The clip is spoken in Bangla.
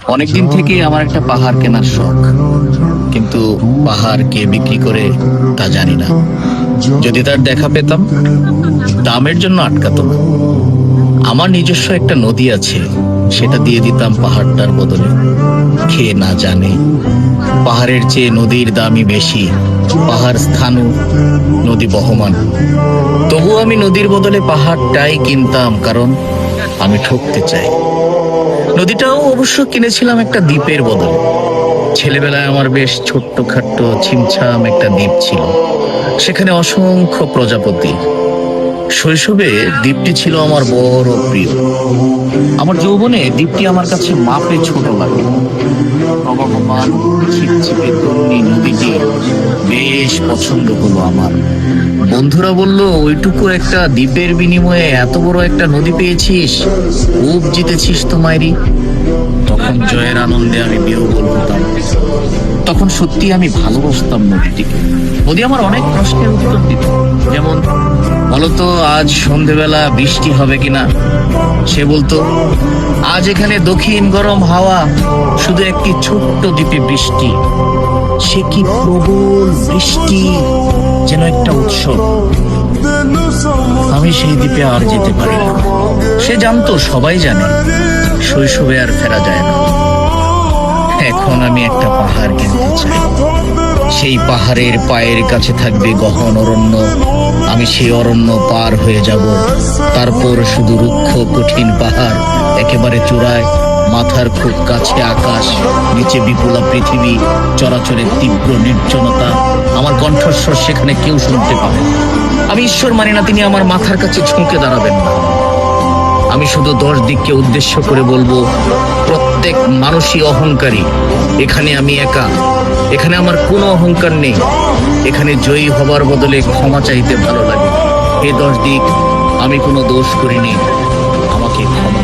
অনেকদিন থেকে আমার একটা পাহাড় কেনার শখ, কিন্তু পাহাড় কে বিক্রি করে তা জানি না। যদি তার দেখা পেতাম, দামের জন্য আটকাতো না। আমার নিজস্ব একটা নদী আছে, সেটা দিয়ে দিতাম পাহাড়টার বদলে। খেয়ে না জানে পাহাড়ের চেয়ে নদীর দামই বেশি। পাহাড় স্থানু, নদী বহমান। তবু আমি নদীর বদলে পাহাড়টাই কিনতাম, কারণ আমি ঠকতে চাই। নদীটাও অবশ্য কিনেছিলাম একটা দ্বীপের বদলে। ছেলেবেলায় আমার বেশ ছোট্ট খাট্ট ছিমছাম একটা দ্বীপ ছিল, সেখানে অসংখ্য প্রজাপতি। শৈশবে দ্বীপটি ছিল আমার বড় প্রিয়। আমার যৌবনে দ্বীপটি আমার কাছে মাপে ছোট লাগে। প্রবাহমান ছিপছিপে তরুণী নদীটি বেশ পছন্দ হলো আমার। বন্ধুরা বলল, ওইটুকু একটা দ্বীপের বিনিময়ে এত বড় একটা নদী পেয়েছিস, খুব জিতেছিস তো মাইরি। তখন জয়ের আনন্দে আমি বিহ্বল হতাম। তখন সত্যি আমি ভালোবাসতাম নদীটিকে। নদী আমার অনেক প্রশ্নের উত্তর দিত, যেমন, বলতো আজ সন্ধেবেলা বৃষ্টি হবে কিনা। সে বলতো, আজ এখানে দক্ষিণ গরম হাওয়া, শুধু একটি ছোট্ট দ্বীপে বৃষ্টি। সে কি প্রবল বৃষ্টি, যেন একটা উৎসব। আমি সেই দ্বীপে আর যেতে পারি না। সে জানতো, সবাই জানে, শৈশবে আর ফেরা যায় না। এখন আমি একটা পাহাড় কিনতে চাই। সেই পাহাড়ের পায়ের কাছে থাকবে গহন অরণ্য। আমি সেই অরণ্য পার হয়ে যাব। তারপর শুধু রুক্ষ কঠিন পাহাড়, একেবারে চূড়ায় মাথার খুব কাছে আকাশ, নিচে বিপুলা পৃথিবী, চরাচরের তীব্র নির্জনতা। আমার কণ্ঠস্বর সেখানে কেউ শুনতে পাবে না। আমি ঈশ্বর মানি না তিনি আমার মাথার কাছে ঝুঁকে দাঁড়াবেন না। আমি শুধু 10 দিককে উদ্দেশ্য করে বলবো, প্রত্যেক মানুষই অহংকারী। এখানে আমি একা। এখানে আমার কোনো অহংকার নেই। এখানে জয়ী হবার বদলে ক্ষমা চাইতে ভালো লাগে। এই 10 দিক, আমি কোনো দোষ করিনি, আমাকে ক্ষমা